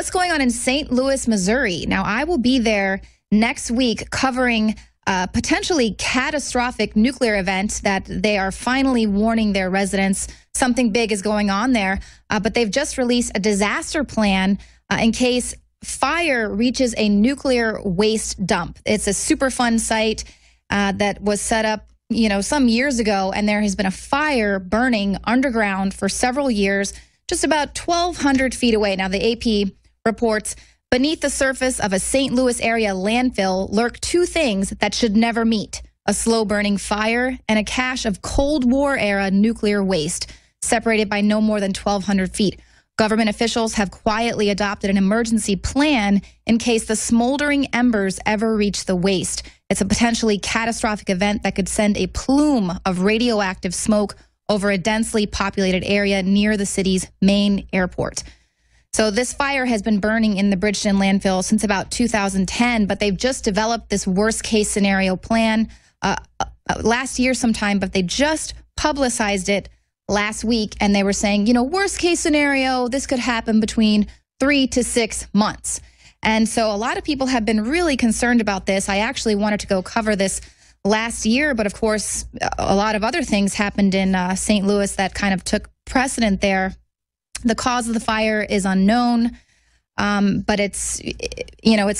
what's going on in St. Louis, Missouri. Now, I will be there next week covering a potentially catastrophic nuclear event that they are finally warning their residents something big is going on there. But they've just released a disaster plan in case fire reaches a nuclear waste dump. It's a Superfund site that was set up, some years ago, and there has been a fire burning underground for several years, just about 1,200 feet away. Now, the AP reports, beneath the surface of a St. Louis area landfill lurk two things that should never meet: a slow-burning fire and a cache of Cold War-era nuclear waste, separated by no more than 1,200 feet. Government officials have quietly adopted an emergency plan in case the smoldering embers ever reach the waste. It's a potentially catastrophic event that could send a plume of radioactive smoke over a densely populated area near the city's main airport. So this fire has been burning in the Bridgeton landfill since about 2010, but they've just developed this worst-case scenario plan last year sometime, but they just publicized it last week, and they were saying, worst-case scenario, this could happen between 3 to 6 months. And so a lot of people have been really concerned about this. I actually wanted to go cover this last year, but of course, a lot of other things happened in St. Louis that kind of took precedent there. The cause of the fire is unknown, but it's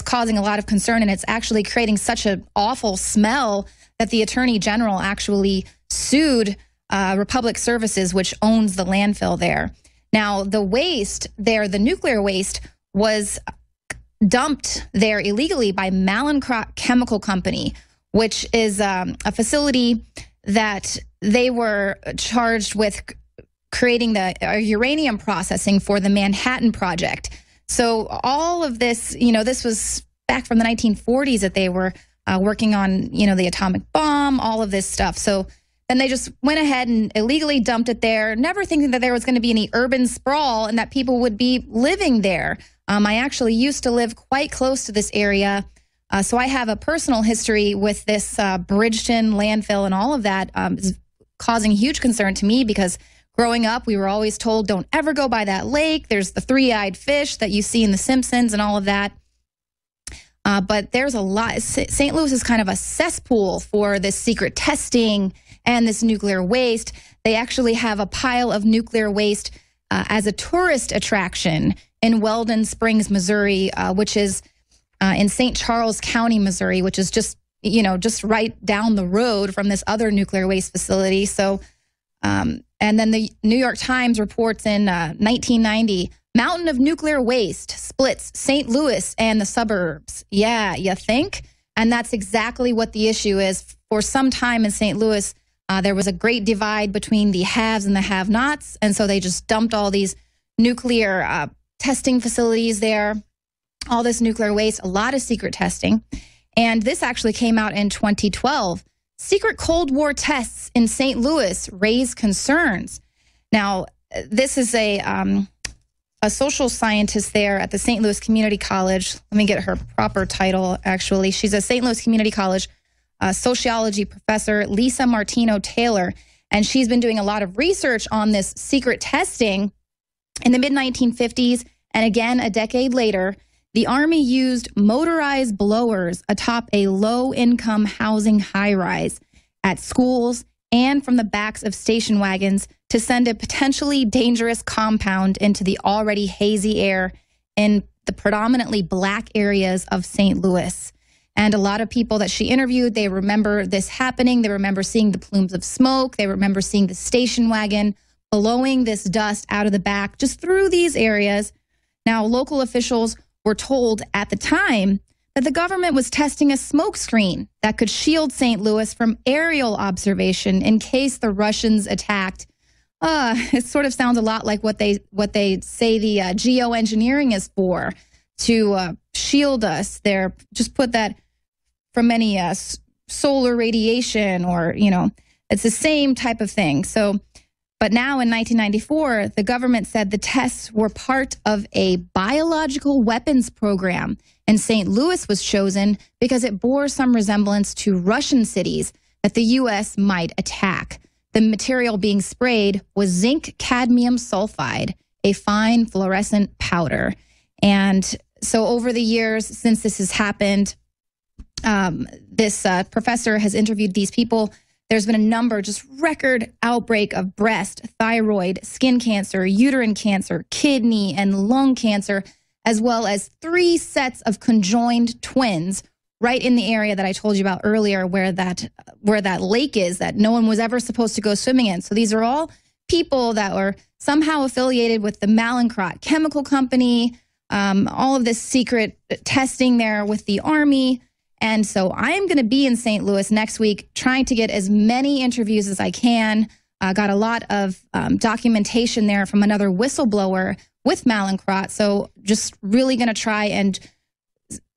causing a lot of concern, and it's actually creating such an awful smell that the Attorney General actually sued Republic Services, which owns the landfill there. Now, the waste there, the nuclear waste, was dumped there illegally by Mallinckrodt Chemical Company, which is a facility that they were charged with creating the uranium processing for the Manhattan Project. So all of this, this was back from the 1940s that they were working on, the atomic bomb, all of this stuff. So then they just went ahead and illegally dumped it there, never thinking that there was going to be any urban sprawl and that people would be living there. I actually used to live quite close to this area, so I have a personal history with this Bridgeton landfill, and all of that is causing huge concern to me because growing up, we were always told, don't ever go by that lake. There's the three-eyed fish that you see in The Simpsons and all of that. But there's a lot. St. Louis is kind of a cesspool for this secret testing and this nuclear waste. They actually have a pile of nuclear waste as a tourist attraction in Weldon Springs, Missouri, which is in St. Charles County, Missouri, which is just right down the road from this other nuclear waste facility. So, and then the New York Times reports in 1990, mountain of nuclear waste splits St. Louis and the suburbs. Yeah, you think? And that's exactly what the issue is. For some time in St. Louis, there was a great divide between the haves and the have-nots, and so they just dumped all these nuclear testing facilities there, all this nuclear waste, a lot of secret testing. And this actually came out in 2012. Secret Cold War tests in St. Louis raise concerns. Now, this is a social scientist there at the St. Louis Community College. Let me get her proper title, actually. She's a St. Louis Community College sociology professor, Lisa Martino Taylor, and she's been doing a lot of research on this secret testing. In the mid-1950s, and again a decade later, the Army used motorized blowers atop a low-income housing high-rise at schools and from the backs of station wagons to send a potentially dangerous compound into the already hazy air in the predominantly black areas of St. Louis. And a lot of people that she interviewed, they remember this happening. They remember seeing the plumes of smoke. They remember seeing the station wagon blowing this dust out of the back just through these areas. Now, local officials were told at the time that the government was testing a smoke screen that could shield St. Louis from aerial observation in case the Russians attacked. It sort of sounds a lot like what they say the geoengineering is for, to shield us there. Just put that from any solar radiation, or, it's the same type of thing. So, but now in 1994, the government said the tests were part of a biological weapons program, and St. Louis was chosen because it bore some resemblance to Russian cities that the U.S. might attack. The material being sprayed was zinc cadmium sulfide, a fine fluorescent powder. And so over the years since this has happened, this professor has interviewed these people. There's been a number, just record outbreak of breast, thyroid, skin cancer, uterine cancer, kidney, and lung cancer, as well as 3 sets of conjoined twins right in the area that I told you about earlier where that lake is that no one was ever supposed to go swimming in. So these are all people that were somehow affiliated with the Mallinckrodt chemical company, all of this secret testing there with the Army. And so I am going to be in St. Louis next week trying to get as many interviews as I can. Got a lot of documentation there from another whistleblower with Mallinckrodt. So just really going to try and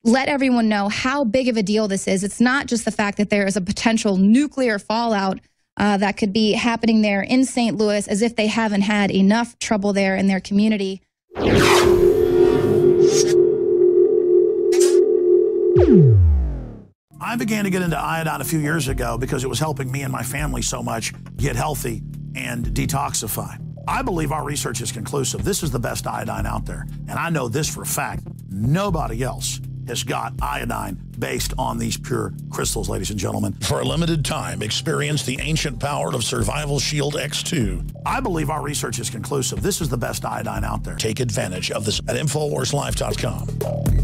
let everyone know how big of a deal this is. It's not just the fact that there is a potential nuclear fallout that could be happening there in St. Louis, as if they haven't had enough trouble there in their community. I began to get into iodine a few years ago because it was helping me and my family so much get healthy and detoxify. I believe our research is conclusive. This is the best iodine out there. And I know this for a fact. Nobody else has got iodine based on these pure crystals, ladies and gentlemen. For a limited time, experience the ancient power of Survival Shield X2. I believe our research is conclusive. This is the best iodine out there. Take advantage of this at InfoWarsLife.com.